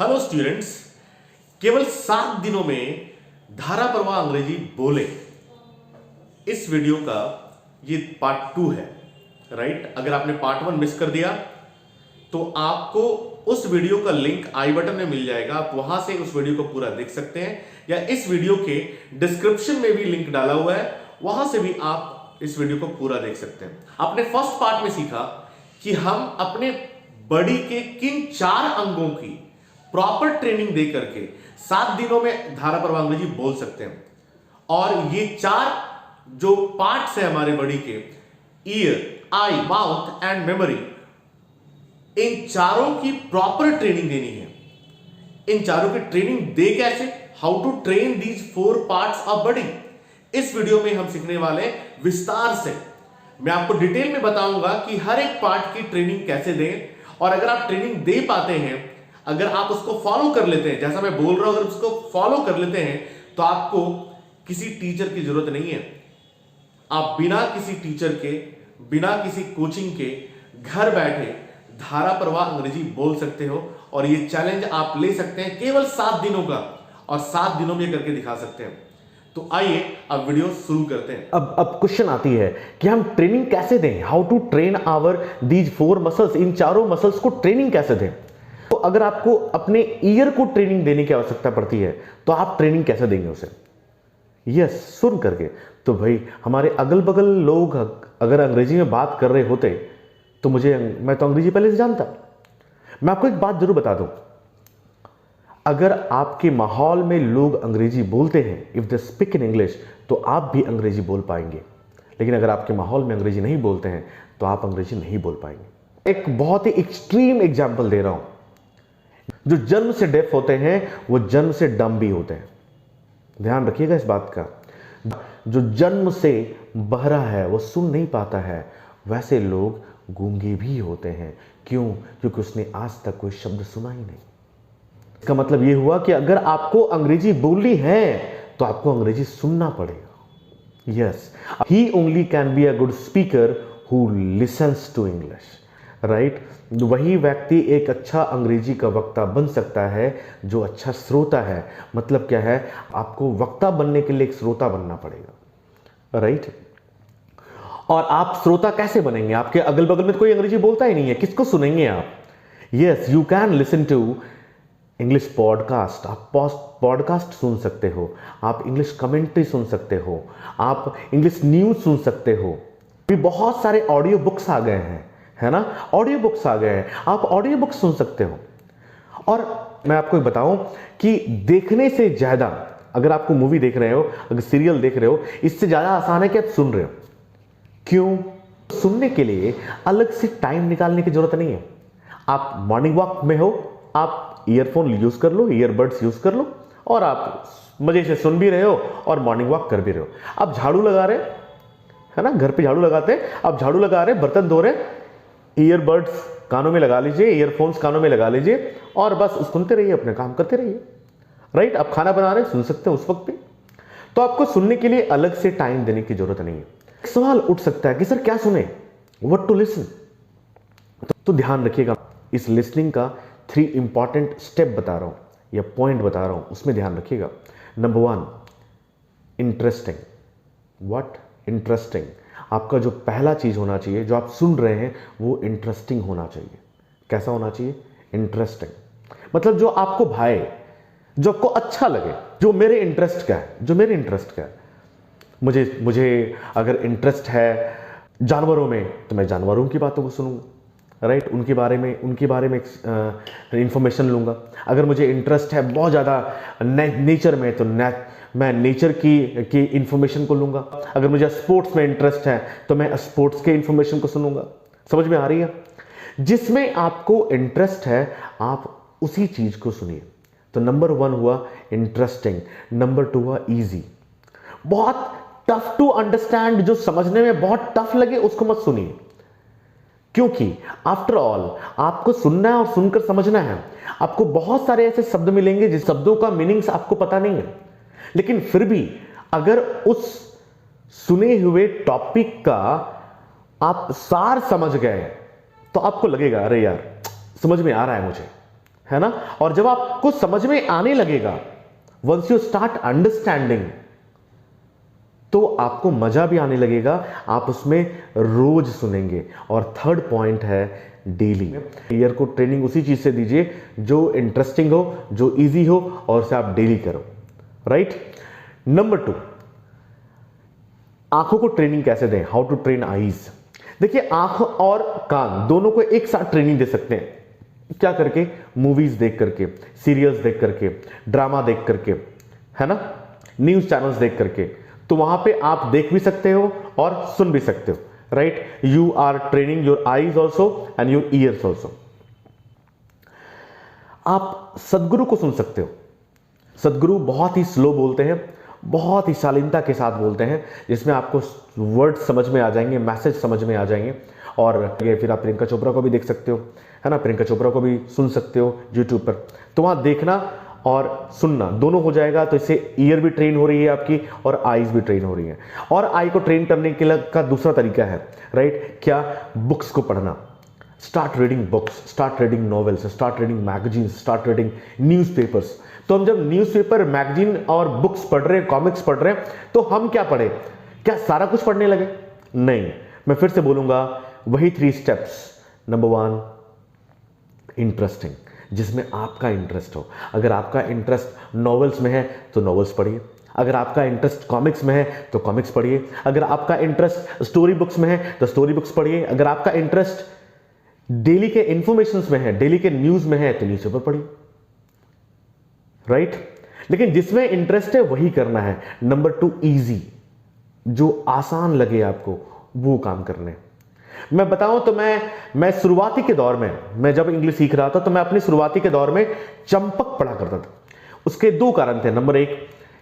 Hello students, केवल 7 दिनों में धारा प्रवाह अंग्रेजी बोले, इस वीडियो का ये पार्ट 2 है। राइट, अगर आपने पार्ट 1 मिस कर दिया तो आपको उस वीडियो का लिंक आई बटन में मिल जाएगा, आप वहां से उस वीडियो को पूरा देख सकते हैं, या इस वीडियो के डिस्क्रिप्शन में भी लिंक डाला हुआ है, वहां से भी आप इस वीडियो को पूरा देख सकते हैं। आपने फर्स्ट पार्ट में सीखा कि हम अपने बॉडी के किन 4 अंगों की प्रॉपर ट्रेनिंग दे करके 7 दिनों में धारा प्रवाह अंग्रेजी बोल सकते हैं। और ये 4 जो पार्ट्स है हमारे बॉडी के, ear, eye, mouth and memory, इन चारों की प्रॉपर ट्रेनिंग देनी है। इन चारों की ट्रेनिंग दे कैसे, how to train these 4 parts of body, इस वीडियो में हम सीखने वाले विस्तार से। मैं आपको डिटेल में बताऊंगा कि हर एक पार्ट की ट्रेनिंग कैसे दें, और अगर आप ट्रेनिंग दे पाते हैं, अगर आप उसको फॉलो कर लेते हैं, जैसा मैं बोल रहा हूं, अगर उसको फॉलो कर लेते हैं तो आपको किसी टीचर की जरूरत नहीं है। आप बिना किसी टीचर के, बिना किसी कोचिंग के घर बैठे धारा प्रवाह अंग्रेजी बोल सकते हो। और ये चैलेंज आप ले सकते हैं केवल 7 दिनों का, और 7 दिनों में करके दिखा सकते हैं। तो आइए अब वीडियो शुरू करते हैं। अब क्वेश्चन आती है कि हम ट्रेनिंग कैसे दें, how to train our these 4 muscles, इन चारों मसल्स को ट्रेनिंग कैसे दें। तो अगर आपको अपने ईयर को ट्रेनिंग देने की आवश्यकता पड़ती है तो आप ट्रेनिंग कैसे देंगे उसे? यस, सुन करके। तो भाई, हमारे अगल बगल लोग अगर अंग्रेजी में बात कर रहे होते तो मैं तो अंग्रेजी पहले से जानता। मैं आपको एक बात जरूर बता दूं, अगर आपके माहौल में लोग अंग्रेजी बोलते हैं, if they speak in English, तो आप भी अंग्रेजी बोल पाएंगे। लेकिन अगर आपके माहौल में अंग्रेजी नहीं बोलते हैं तो आप अंग्रेजी नहीं बोल पाएंगे। एक बहुत ही एक्सट्रीम एग्जाम्पल दे रहा हूं, जो जन्म से डेफ होते हैं वो जन्म से डम भी होते हैं। ध्यान रखिएगा इस बात का। जो जन्म से बहरा है, वो सुन नहीं पाता है, वैसे लोग गूंगे भी होते हैं। क्यों? क्योंकि उसने आज तक कोई शब्द सुना ही नहीं। इसका मतलब यह हुआ कि अगर आपको अंग्रेजी बोलनी है तो आपको अंग्रेजी सुनना पड़ेगा। Yes, he only can be a good speaker who listens to English. Right, वही व्यक्ति एक अच्छा अंग्रेजी का वक्ता बन सकता है जो अच्छा श्रोता है। मतलब क्या है, आपको वक्ता बनने के लिए एक श्रोता बनना पड़ेगा। राइट, और आप श्रोता कैसे बनेंगे? आपके अगल बगल में तो कोई अंग्रेजी बोलता ही नहीं है, किसको सुनेंगे आप? Yes, you can listen to English podcast. आप पॉडकास्ट सुन सकते हो, आप इंग्लिश कमेंट्री सुन सकते हो, आप इंग्लिश न्यूज सुन सकते हो। भी बहुत सारे ऑडियो बुक्स आ गए हैं, है ना? ऑडियो बुक्स आ गए हैं, आप ऑडियो बुक्स सुन सकते हो। और मैं आपको बताऊं कि देखने से ज्यादा, अगर आपको मूवी देख रहे हो, अगर सीरियल देख रहे हो, इससे ज्यादा आसान है कि आप सुन रहे हो। क्यों? सुनने के लिए अलग से टाइम निकालने की जरूरत नहीं है। आप मॉर्निंग वॉक में हो, आप ईयरफोन यूज कर लो, ईयरबड्स यूज कर लो, और आप मजे से सुन भी रहे हो और मॉर्निंग वॉक कर भी रहे हो। आप झाड़ू लगा रहे, है ना, घर पे झाड़ू लगाते हैं, आप झाड़ू लगा रहे, बर्तन धो रहे, ईयरबड्स कानों में लगा लीजिए, ईयरफोन्स कानों में लगा लीजिए, और बस सुनते रहिए, अपने काम करते रहिए। राइट, आप खाना बना रहे, सुन सकते हैं उस वक्त भी। तो आपको सुनने के लिए अलग से टाइम देने की जरूरत नहीं है। एक सवाल उठ सकता है कि सर क्या सुने, व्हाट टू लिसन। तो ध्यान रखिएगा, इस लिसनिंग का 3 इंपॉर्टेंट स्टेप बता रहा हूं या पॉइंट बता रहा हूं, उसमें ध्यान रखिएगा। Number 1, interesting. व्हाट? इंटरेस्टिंग। आपका जो पहला चीज होना चाहिए, जो आप सुन रहे हैं, वो इंटरेस्टिंग होना चाहिए। कैसा होना चाहिए? इंटरेस्टिंग। मतलब जो आपको भाए, जो आपको अच्छा लगे, जो मेरे इंटरेस्ट का है, जो मेरे इंटरेस्ट का है। मुझे अगर इंटरेस्ट है जानवरों में तो मैं जानवरों की बातों को सुनूंगा। राइट, उनके बारे में इंफॉर्मेशन लूंगा। अगर मुझे इंटरेस्ट है बहुत ज़्यादा नेचर में तो मैं नेचर की इंफॉर्मेशन को लूंगा। अगर मुझे स्पोर्ट्स में इंटरेस्ट है तो मैं स्पोर्ट्स के इंफॉर्मेशन को सुनूंगा। समझ में आ रही है? जिसमें आपको इंटरेस्ट है आप उसी चीज को सुनिए। तो नंबर 1 हुआ इंटरेस्टिंग, नंबर 2 हुआ इजी। बहुत टफ टू अंडरस्टैंड, जो समझने में बहुत टफ लगे उसको मत सुनिए, क्योंकि आफ्टर ऑल आपको सुनना है और सुनकर समझना है। आपको बहुत सारे ऐसे शब्द मिलेंगे जिस शब्दों का मीनिंग्स आपको पता नहीं है, लेकिन फिर भी अगर उस सुने हुए टॉपिक का आप सार समझ गए तो आपको लगेगा अरे यार समझ में आ रहा है मुझे, है ना। और जब आपको समझ में आने लगेगा, वंस यू स्टार्ट अंडरस्टैंडिंग, तो आपको मजा भी आने लगेगा, आप उसमें रोज सुनेंगे। और थर्ड पॉइंट है डेली। ईयर को ट्रेनिंग उसी चीज से दीजिए जो इंटरेस्टिंग हो, जो इजी हो, और उसे आप डेली करो, राइट। नंबर 2, आंखों को ट्रेनिंग कैसे दें, हाउ टू ट्रेन आईज। देखिए, आंख और कान दोनों को एक साथ ट्रेनिंग दे सकते हैं। क्या करके? मूवीज देख करके, सीरियल्स देख करके, ड्रामा देख करके, है ना, न्यूज चैनल्स देख करके। तो वहां पे आप देख भी सकते हो और सुन भी सकते हो, right. You are training your eyes also and your ears also. आप सदगुरु को सुन सकते हो। सदगुरु बहुत ही स्लो बोलते हैं, बहुत ही शालीनता के साथ बोलते हैं, जिसमें आपको वर्ड समझ में आ जाएंगे, मैसेज समझ में आ जाएंगे। और ये फिर आप प्रियंका चोपड़ा को भी देख सकते हो, है ना, प्रियंका चोपड़ा को भी सुन सकते हो यूट्यूब पर। तो वहाँ देखना और सुनना दोनों हो जाएगा। तो इससे ईयर भी ट्रेन हो रही है आपकी और आईज भी ट्रेन हो रही है। और आई को ट्रेन करने के लिए का दूसरा तरीका है, राइट, क्या? बुक्स को पढ़ना। Start reading books, start reading novels, start reading magazines, start reading newspapers. तो हम जब न्यूज़पेपर, मैगजीन और बुक्स पढ़ रहे हैं, कॉमिक्स पढ़ रहे हैं, तो हम क्या पढ़े? क्या सारा कुछ पढ़ने लगे? नहीं। मैं फिर से बोलूंगा, वही 3 स्टेप्स। नंबर 1, इंटरेस्टिंग, जिसमें आपका इंटरेस्ट हो। अगर आपका इंटरेस्ट नॉवेल्स में है तो नॉवेल्स पढ़िए। अगर आपका इंटरेस्ट कॉमिक्स में है तो कॉमिक्स पढ़िए। अगर आपका इंटरेस्ट स्टोरी बुक्स में है तो स्टोरी बुक्स पढ़िए। अगर आपका इंटरेस्ट डेली के इंफॉर्मेशंस में है, डेली के न्यूज में है, तो न्यूज़पेपर पढ़िए, राइट। लेकिन जिसमें इंटरेस्ट है वही करना है। नंबर 2, इजी, जो आसान लगे आपको वो काम करने। मैं बताऊं तो मैं शुरुआती के दौर में, मैं जब इंग्लिश सीख रहा था तो मैं अपनी शुरुआती के दौर में चंपक पढ़ा करता था। उसके 2 कारण थे। नंबर 1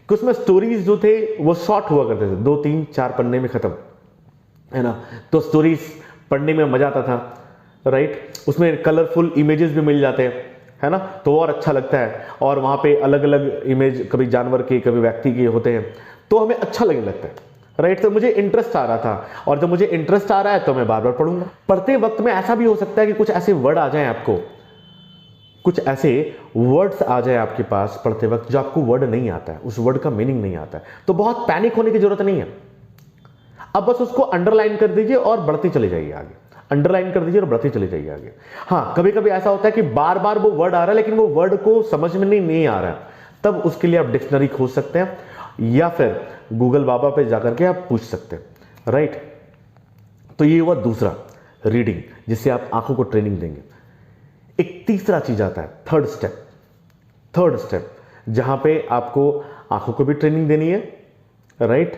कि उसमें स्टोरीज जो थे वो शॉर्ट हुआ करते थे, 2, 3, 4 पन्ने में खत्म, है ना। तो स्टोरीज पढ़ने में मजा आता था, राइट। उसमें कलरफुल इमेजेस भी मिल जाते हैं, है ना, तो और अच्छा लगता है। और वहां पे अलग अलग इमेज, कभी जानवर के, कभी व्यक्ति के होते हैं, तो हमें अच्छा लगने लगता है, राइट। तो मुझे इंटरेस्ट आ रहा था, और जब मुझे इंटरेस्ट आ रहा है तो मैं बार बार पढ़ूंगा। पढ़ते वक्त में ऐसा भी हो सकता है कि कुछ ऐसे वर्ड आ जाएं आपको, कुछ ऐसे वर्ड्स आ जाए आपके पास पढ़ते वक्त जो आपको वर्ड नहीं आता है, उस वर्ड का मीनिंग नहीं आता है, तो बहुत पैनिक होने की जरूरत नहीं है। अब बस उसको अंडरलाइन कर दीजिए और बढ़ते चले जाइए आगे। अंडरलाइन कर दीजिए और बढ़ते चले जाइए आगे। हाँ, कभी कभी ऐसा होता है कि बार बार वो वर्ड आ रहा है लेकिन वो वर्ड को समझ में नहीं आ रहा है, तब उसके लिए आप डिक्शनरी खोज सकते हैं या फिर गूगल बाबा पे जाकर के आप पूछ सकते हैं, राइट। तो ये हुआ दूसरा, रीडिंग, जिससे आप आंखों को ट्रेनिंग देंगे। एक तीसरा चीज आता है, थर्ड स्टेप, जहां पे आपको आंखों को भी ट्रेनिंग देनी है, राइट,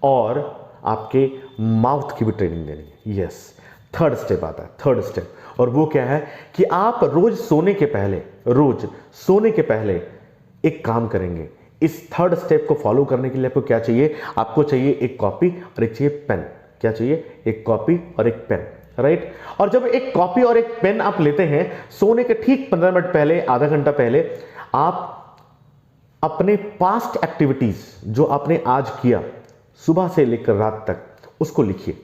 और आपके माउथ की भी ट्रेनिंग देनी है। यस, थर्ड स्टेप आता है, थर्ड स्टेप। और वो क्या है कि आप रोज सोने के पहले एक काम करेंगे। इस थर्ड स्टेप को फॉलो करने के लिए आपको क्या चाहिए? आपको चाहिए एक कॉपी और एक चाहिए पेन। क्या चाहिए? एक कॉपी और एक पेन, राइट। और जब एक कॉपी और एक पेन आप लेते हैं, सोने के ठीक 15 मिनट पहले, आधा घंटा पहले, आप अपने पास्ट एक्टिविटीज जो आपने आज किया, सुबह से लेकर रात तक, उसको लिखिए,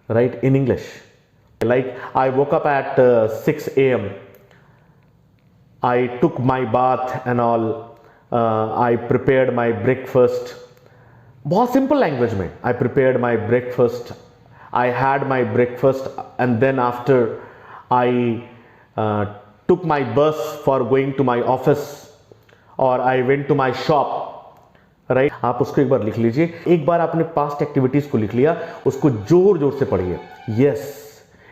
right, in English. Like, I woke up at 6 AM, I took my bath and all, I prepared my breakfast. बहुत सिंपल लैंग्वेज में, I prepared my breakfast, I had my breakfast, and then after I took my bus for going to my office, or I went to my shop, right. आप उसको एक बार लिख लीजिए। एक बार आपने past activities को लिख लिया, उसको जोर जोर से पढ़िए। यस,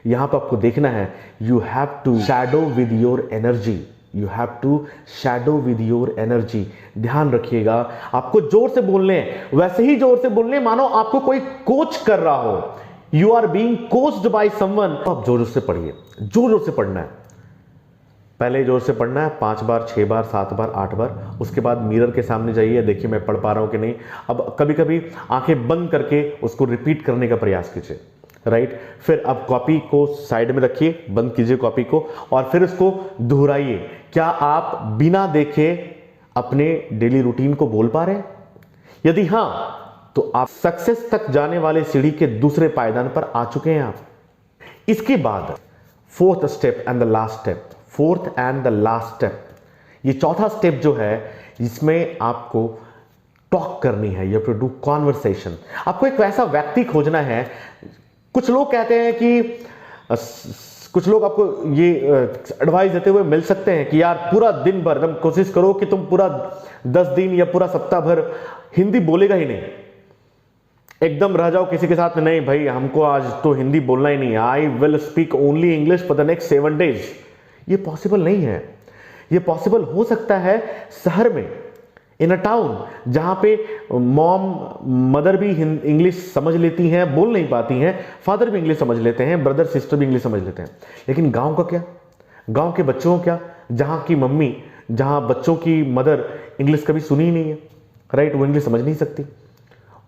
यहां पर आपको देखना है, you have to shadow with your energy, you have to shadow with your energy. ध्यान रखिएगा, आपको जोर से बोलने हैं, वैसे ही जोर से बोलने मानो आपको कोई कोच कर रहा हो, you are being coached by someone. आप जोर जोर से पढ़िए, जोर जोर से पढ़ना है। पहले जोर से पढ़ना है 5 बार, 6 बार, 7 बार, 8 बार। उसके बाद मिरर के सामने जाइए, देखिए मैं पढ़ पा रहा हूं कि नहीं। अब कभी कभी आंखें बंद करके उसको रिपीट करने का प्रयास कीजिए, राइट। फिर अब कॉपी को साइड में रखिए, बंद कीजिए कॉपी को, और फिर उसको दोहराइए। क्या आप बिना देखे अपने डेली रूटीन को बोल पा रहे हैं? यदि हां, तो आप सक्सेस तक जाने वाले सीढ़ी के दूसरे पायदान पर आ चुके हैं आप। इसके बाद 4th step and the last step, fourth and the last step, ये चौथा स्टेप जो है, इसमें आपको टॉक करनी है, you have to do conversation. आपको एक वैसा व्यक्ति खोजना है। कुछ लोग कहते हैं कि कुछ लोग आपको ये एडवाइस देते हुए मिल सकते हैं कि यार पूरा दिन भर तुम कोशिश करो कि तुम पूरा 10 दिन या पूरा सप्ताह भर हिंदी बोलेगा ही नहीं, एकदम रह जाओ किसी के साथ में, नहीं भाई हमको आज तो हिंदी बोलना ही नहीं है, I will speak only English for the next 7 days। ये पॉसिबल नहीं है। ये पॉसिबल हो सकता है शहर में, इन अ टाउन, जहां पे मदर भी इंग्लिश समझ लेती हैं, बोल नहीं पाती हैं, फादर भी इंग्लिश समझ लेते हैं, ब्रदर सिस्टर भी इंग्लिश समझ लेते हैं। लेकिन गांव का क्या, गांव के बच्चों का क्या, जहां की मम्मी, जहां बच्चों की मदर इंग्लिश कभी सुनी ही नहीं है, राइट, वो इंग्लिश समझ नहीं सकती।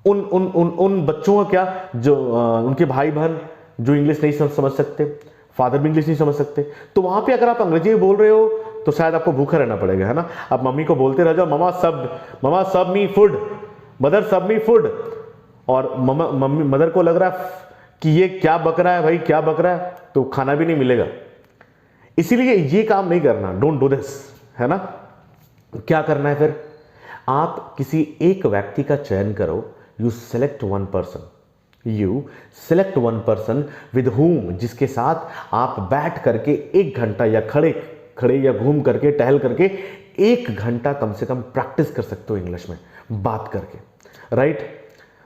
उन बच्चों का क्या जो उनके भाई बहन जो इंग्लिश नहीं समझ सकते, फादर भी इंग्लिश नहीं समझ सकते। तो वहां पे अगर आप अंग्रेजी में बोल रहे हो तो शायद आपको भूखा रहना पड़ेगा, है ना। आप मम्मी को बोलते रह जाओ, ममा सब मी फूड, मदर सब मी फूड, और मम्मी मदर को लग रहा है कि ये क्या बक रहा है भाई, क्या बक रहा है, तो खाना भी नहीं मिलेगा। इसीलिए ये काम नहीं करना, डोंट डू दिस, है ना। क्या करना है फिर, आप किसी एक व्यक्ति का चयन करो, you select one person with whom, जिसके साथ आप बैठ करके 1 घंटा या खड़े या घूम करके, टहल करके 1 घंटा कम से कम प्रैक्टिस कर सकते हो इंग्लिश में बात करके, राइट।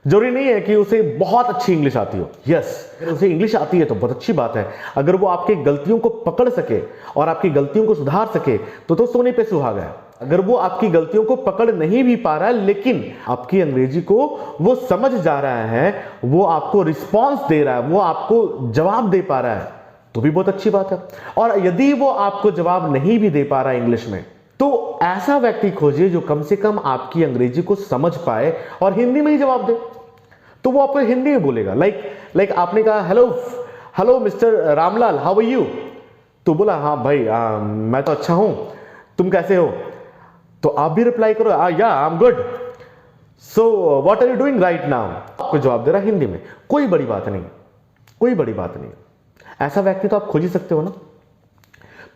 जरूरी नहीं है कि उसे बहुत अच्छी इंग्लिश आती हो, यस, उसे इंग्लिश आती है तो बहुत अच्छी बात है। अगर वो आपकी गलतियों को पकड़ सके और आपकी गलतियों को सुधार सके तो सोने पे सुहागा है। अगर वो आपकी गलतियों को पकड़ नहीं भी पा रहा है, लेकिन आपकी अंग्रेजी को वो समझ जा रहा है, वो आपको रिस्पॉन्स दे रहा है, वो आपको जवाब दे पा रहा है, तो भी बहुत अच्छी बात है। और यदि वो आपको जवाब नहीं भी दे पा रहा है इंग्लिश में, तो ऐसा व्यक्ति खोजिए जो कम से कम आपकी अंग्रेजी को समझ पाए और हिंदी में ही जवाब दे। तो वो आपको हिंदी में बोलेगा। लाइक आपने कहा hello mister Ramlal, how are you, तो बोला हाँ भाई मैं तो अच्छा हूं, तुम कैसे हो, तो आप भी रिप्लाई करो या I am good, so what are you doing right now. आपको जवाब दे रहा हिंदी में, कोई बड़ी बात नहीं, कोई बड़ी बात नहीं। ऐसा व्यक्ति तो आप खोज ही सकते हो ना।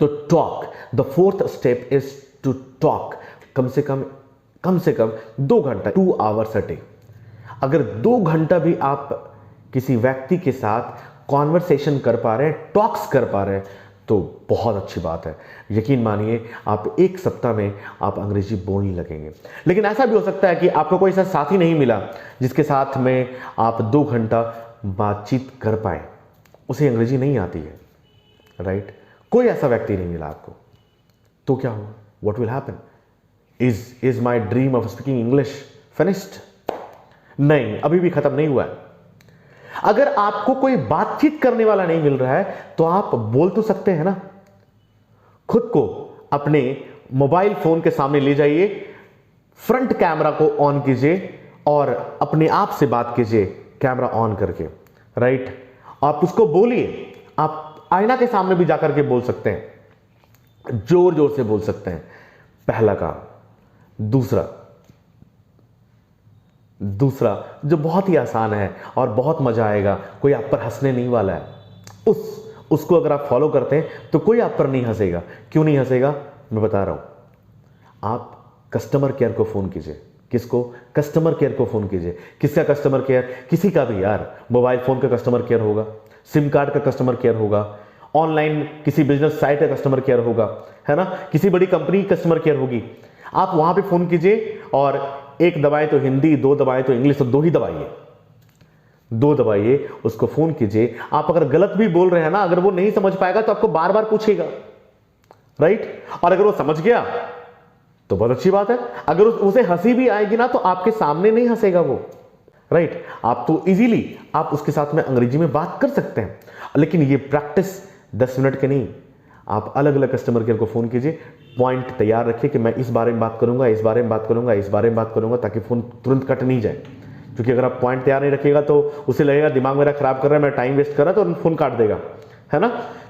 तो talk, the fourth step is to talk, कम से कम 2 घंटा, 2 hours a day। अगर 2 घंटा भी आप किसी व्यक्ति के साथ कॉन्वर्सेशन कर पा रहे हैं, टॉक्स कर पा रहे हैं, तो बहुत अच्छी बात है। यकीन मानिए आप 1 सप्ताह में आप अंग्रेजी बोलने लगेंगे। लेकिन ऐसा भी हो सकता है कि आपको कोई ऐसा साथी नहीं मिला जिसके साथ में आप 2 घंटा बातचीत कर पाए, उसे अंग्रेजी नहीं आती है, राइट। कोई ऐसा व्यक्ति नहीं मिला आपको, तो क्या हुआ, what will happen, is my dream of speaking English finished? नहीं, अभी भी खत्म नहीं हुआ है। अगर आपको कोई बातचीत करने वाला नहीं मिल रहा है तो आप बोल तो सकते हैं ना। खुद को अपने मोबाइल फोन के सामने ले जाइए, फ्रंट कैमरा को ऑन कीजिए और अपने आप से बात कीजिए कैमरा ऑन करके, राइट। आप उसको बोलिए, आप आईना के सामने भी जाकर के बोल सकते हैं, जोर जोर से बोल सकते हैं। पहला काम। दूसरा जो बहुत ही आसान है और बहुत मजा आएगा, कोई आप पर हंसने नहीं वाला है, उसको अगर आप फॉलो करते हैं तो कोई आप पर नहीं हंसेगा। क्यों नहीं हंसेगा, मैं बता रहा हूं। आप कस्टमर केयर को फोन कीजिए। किसको? कस्टमर केयर को फोन कीजिए। किसका कस्टमर केयर? किसी का भी यार, मोबाइल फोन का कस्टमर केयर होगा, सिम कार्ड का कस्टमर केयर होगा, ऑनलाइन किसी बिजनेस साइट का कस्टमर केयर होगा, है ना, किसी बड़ी कंपनी की कस्टमर केयर होगी। आप वहां पे फोन कीजिए और 1 दबाएं तो हिंदी, 2 दबाएं तो इंग्लिश, तो 2 ही दबाइए, 2 दबाइए, उसको फोन कीजिए। आप अगर गलत भी बोल रहे हैं ना, अगर वो नहीं समझ पाएगा तो आपको बार बार पूछेगा, राइट। और अगर वो समझ गया तो बहुत अच्छी बात है। अगर उसे हंसी भी आएगी ना तो आपके सामने नहीं हंसेगा वो, राइट। आप तो इजीली आप उसके साथ में अंग्रेजी में बात कर सकते हैं। लेकिन ये प्रैक्टिस 10 मिनट के नहीं, आप अलग अलग कस्टमर केयर को फोन कीजिए, पॉइंट तैयार रखिए कि मैं इस बारे में बात करूंगा, इस बारे में बात करूंगा, इस बारे में बात करूंगा, ताकि फोन तुरंत कट नहीं जाए। क्योंकि अगर आप पॉइंट तैयार नहीं रखिएगा तो उसे लगेगा दिमाग मेरा खराब कर रहा है, मैं टाइम वेस्ट कर रहा है, तो फोन काट देगा, है ना।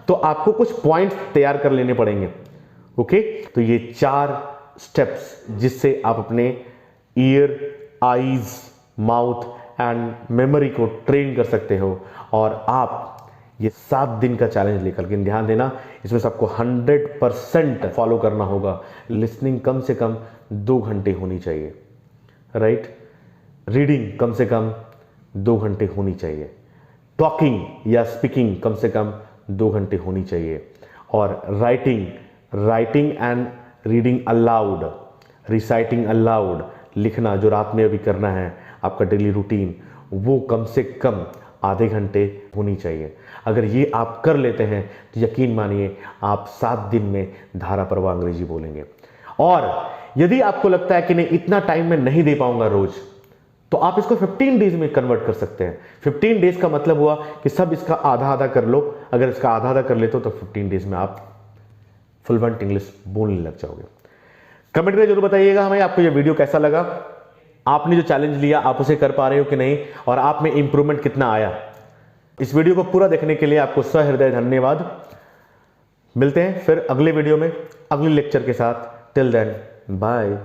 तो आपको कुछ पॉइंट तैयार कर लेने पड़ेंगे, ओके। तो ये 4 स्टेप्स जिससे आप अपने year, eyes, mouth and memory को ट्रेन कर सकते हो और आप ये 7 दिन का चैलेंज लेकर, लेकिन ध्यान देना इसमें सबको 100% फॉलो करना होगा। लिसनिंग कम से कम 2 घंटे होनी चाहिए, राइट। रीडिंग कम से कम 2 घंटे होनी चाहिए। टॉकिंग या स्पीकिंग कम से कम 2 घंटे होनी चाहिए। और writing and reading allowed, reciting allowed, लिखना जो रात में अभी करना है आपका डेली रूटीन, वो कम से कम आधे घंटे होनी चाहिए। अगर ये आप कर लेते हैं तो यकीन मानिए आप 7 दिन में धाराप्रवाह अंग्रेजी बोलेंगे। और यदि आपको लगता है कि नहीं इतना टाइम मैं नहीं दे पाऊंगा रोज, तो आप इसको 15 डेज में कन्वर्ट कर सकते हैं। 15 डेज का मतलब हुआ कि सब इसका आधा आधा कर लो। अगर इसका आधा आधा कर लेते हो तो 15 डेज में आप फ्लुएंट इंग्लिश बोलने लग जाओगे। कमेंट में जरूर बताइएगा हमें आपको ये वीडियो कैसा लगा, आपने जो चैलेंज लिया आप उसे कर पा रहे हो कि नहीं, और आप में इंप्रूवमेंट कितना आया। इस वीडियो को पूरा देखने के लिए आपको सहृदय धन्यवाद। मिलते हैं फिर अगले वीडियो में अगले लेक्चर के साथ। Till then bye.